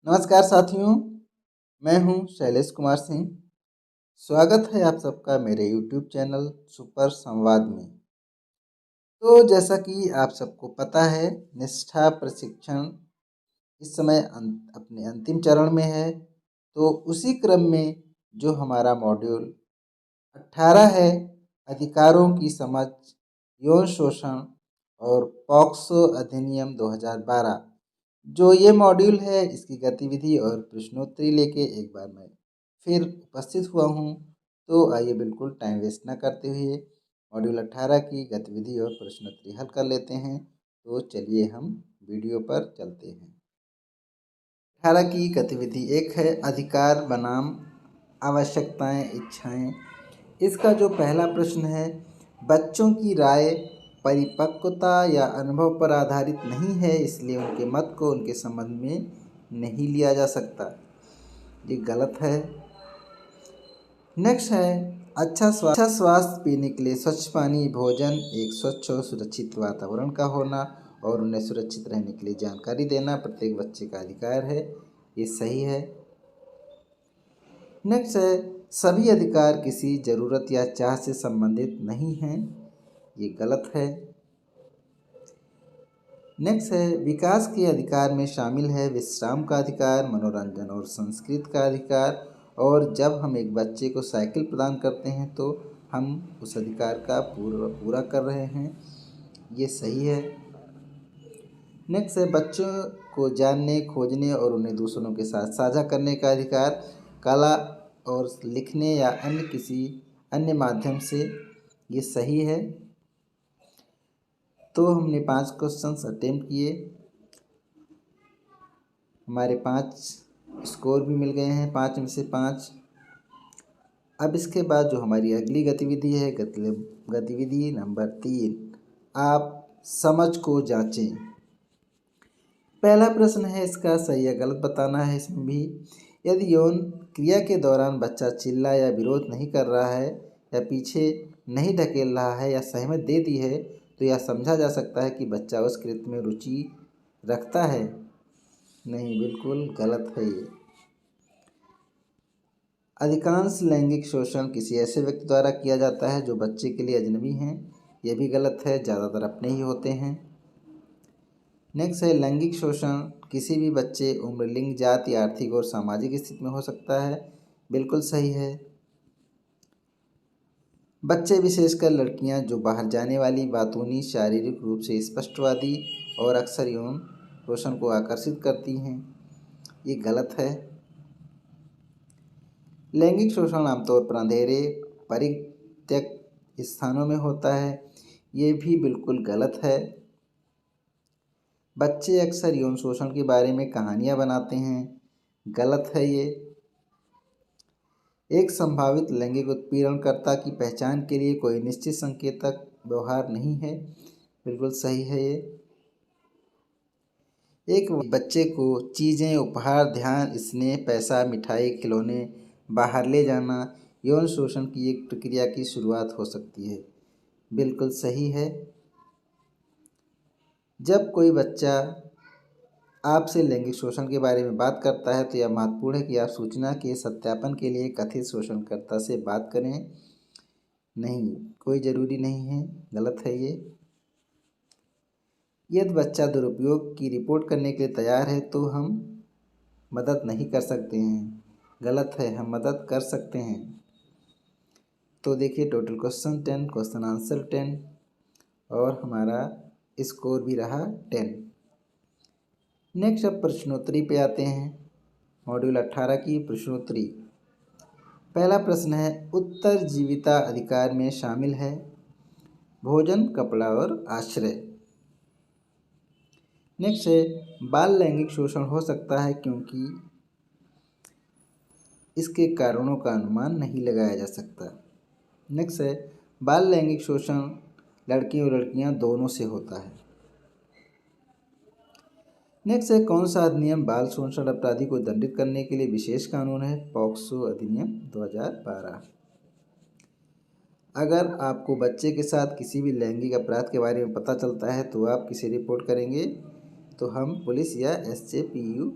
नमस्कार साथियों, मैं हूं शैलेश कुमार सिंह। स्वागत है आप सबका मेरे यूट्यूब चैनल सुपर संवाद में। तो जैसा कि आप सबको पता है, निष्ठा प्रशिक्षण इस समय अपने अंतिम चरण में है। तो उसी क्रम में जो हमारा मॉड्यूल 18 है, अधिकारों की समझ, यौन शोषण और पॉक्सो अधिनियम 2012, जो ये मॉड्यूल है, इसकी गतिविधि और प्रश्नोत्तरी लेके एक बार मैं फिर उपस्थित हुआ हूँ। तो आइए बिल्कुल टाइम वेस्ट ना करते हुए मॉड्यूल 18 की गतिविधि और प्रश्नोत्तरी हल कर लेते हैं। तो चलिए हम वीडियो पर चलते हैं। 18 की गतिविधि 1 है अधिकार बनाम आवश्यकताएं इच्छाएं। इसका जो पहला प्रश्न है, बच्चों की राय परिपक्वता या अनुभव पर आधारित नहीं है, इसलिए उनके मत को उनके संबंध में नहीं लिया जा सकता। ये गलत है। नेक्स्ट है अच्छा स्वास्थ्य पीने के लिए स्वच्छ पानी, भोजन, एक स्वच्छ और सुरक्षित वातावरण का होना और उन्हें सुरक्षित रहने के लिए जानकारी देना प्रत्येक बच्चे का अधिकार है। ये सही है। नेक्स्ट है सभी अधिकार किसी ज़रूरत या चाह से संबंधित नहीं हैं। ये गलत है। नेक्स्ट है विकास के अधिकार में शामिल है विश्राम का अधिकार, मनोरंजन और संस्कृति का अधिकार। और जब हम एक बच्चे को साइकिल प्रदान करते हैं तो हम उस अधिकार का पूरा कर रहे हैं। ये सही है। नेक्स्ट है बच्चों को जानने, खोजने और उन्हें दूसरों के साथ साझा करने का अधिकार, कला और लिखने या अन्य किसी अन्य माध्यम से। ये सही है। तो हमने 5 क्वेश्चंस अटेम्प्ट किए, हमारे 5 स्कोर भी मिल गए हैं, 5 में से 5। अब इसके बाद जो हमारी अगली गतिविधि है, गतिविधि नंबर 3, आप समझ को जांचें। पहला प्रश्न है, इसका सही या गलत बताना है। इसमें भी यदि यौन क्रिया के दौरान बच्चा चिल्ला या विरोध नहीं कर रहा है या पीछे नहीं ढकेल रहा है या सहमति दे दी है, तो यह समझा जा सकता है कि बच्चा उस कृत्य में रुचि रखता है। नहीं, बिल्कुल गलत है ये। अधिकांश लैंगिक शोषण किसी ऐसे व्यक्ति द्वारा किया जाता है जो बच्चे के लिए अजनबी हैं। यह भी गलत है, ज़्यादातर अपने ही होते हैं। नेक्स्ट है लैंगिक शोषण किसी भी बच्चे, उम्र, लिंग, जाति, आर्थिक और सामाजिक स्थिति में हो सकता है। बिल्कुल सही है। बच्चे, विशेषकर लड़कियां, जो बाहर जाने वाली बातूनी, शारीरिक रूप से स्पष्टवादी और अक्सर यौन शोषण को आकर्षित करती हैं। ये गलत है। लैंगिक शोषण आमतौर पर अंधेरे, परित्यक्त स्थानों में होता है। ये भी बिल्कुल गलत है। बच्चे अक्सर यौन शोषण के बारे में कहानियाँ बनाते हैं। गलत है ये। एक संभावित लैंगिक उत्पीड़नकर्ता की पहचान के लिए कोई निश्चित संकेतक व्यवहार नहीं है। बिल्कुल सही है ये। एक बच्चे को चीज़ें, उपहार, ध्यान, स्नेह, पैसा, मिठाई, खिलौने बाहर ले जाना यौन शोषण की एक प्रक्रिया की शुरुआत हो सकती है। बिल्कुल सही है। जब कोई बच्चा आपसे लैंगिक शोषण के बारे में बात करता है तो यह महत्वपूर्ण है कि आप सूचना के सत्यापन के लिए कथित शोषणकर्ता से बात करें। नहीं, कोई ज़रूरी नहीं है। गलत है ये। यदि बच्चा दुरुपयोग की रिपोर्ट करने के लिए तैयार है तो हम मदद नहीं कर सकते हैं। गलत है, हम मदद कर सकते हैं। तो देखिए टोटल क्वेश्चन 10, क्वेश्चन आंसर 10 और हमारा स्कोर भी रहा 10। नेक्स्ट अब प्रश्नोत्तरी पे आते हैं। मॉड्यूल 18 की प्रश्नोत्तरी। पहला प्रश्न है, उत्तरजीविता अधिकार में शामिल है भोजन, कपड़ा और आश्रय। नेक्स्ट है, बाल लैंगिक शोषण हो सकता है क्योंकि इसके कारणों का अनुमान नहीं लगाया जा सकता। नेक्स्ट है, बाल लैंगिक शोषण लड़के और लड़कियां दोनों से होता है। नेक्स्ट है, कौन सा अधिनियम बाल शोषण अपराधी को दंडित करने के लिए विशेष कानून है? पॉक्सो अधिनियम 2012। अगर आपको बच्चे के साथ किसी भी लैंगिक अपराध के बारे में पता चलता है तो आप किसे रिपोर्ट करेंगे? तो हम पुलिस या SJPU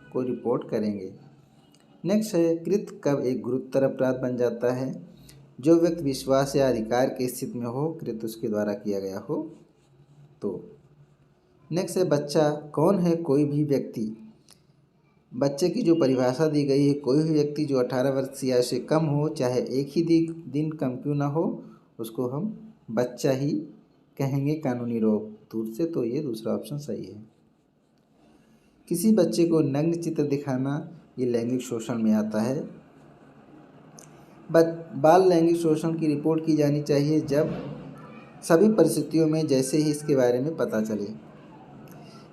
को रिपोर्ट करेंगे। नेक्स्ट है, कृत्य कब एक गुरुतर अपराध बन जाता है? जो व्यक्ति विश्वास या अधिकार की स्थिति में हो, कृत्य उसके द्वारा किया गया हो तो। नेक्स्ट है, बच्चा कौन है? कोई भी व्यक्ति। बच्चे की जो परिभाषा दी गई है, कोई भी व्यक्ति जो 18 वर्ष या से कम हो, चाहे एक ही दिन कम क्यों ना हो, उसको हम बच्चा ही कहेंगे कानूनी रोक दूर से। तो ये दूसरा ऑप्शन सही है। किसी बच्चे को नग्न चित्र दिखाना ये लैंगिक शोषण में आता है। बाल लैंगिक शोषण की रिपोर्ट की जानी चाहिए जब सभी परिस्थितियों में जैसे ही इसके बारे में पता चले।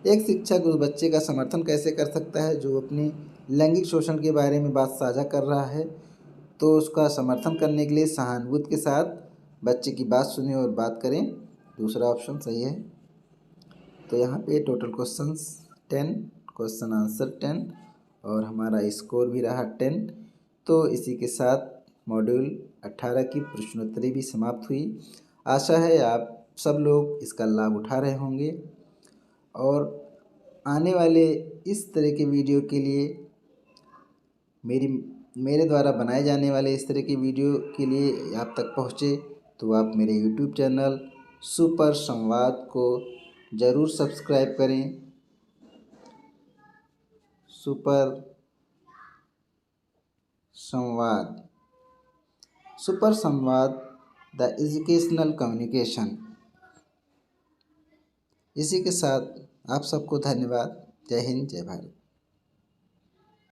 एक शिक्षक उस बच्चे का समर्थन कैसे कर सकता है जो अपने लैंगिक शोषण के बारे में बात साझा कर रहा है? तो उसका समर्थन करने के लिए सहानुभूति के साथ बच्चे की बात सुने और बात करें। दूसरा ऑप्शन सही है। तो यहाँ पे टोटल क्वेश्चंस 10, क्वेश्चन आंसर 10 और हमारा स्कोर भी रहा 10। तो इसी के साथ मॉड्यूल 18 की प्रश्नोत्तरी भी समाप्त हुई। आशा है आप सब लोग इसका लाभ उठा रहे होंगे और आने वाले इस तरह के वीडियो के लिए मेरे द्वारा बनाए जाने वाले इस तरह के वीडियो के लिए आप तक पहुँचे तो आप मेरे यूट्यूब चैनल सुपर संवाद को ज़रूर सब्सक्राइब करें। सुपर संवाद द एजुकेशनल कम्युनिकेशन। इसी के साथ आप सबको धन्यवाद। जय हिंद, जय भारत।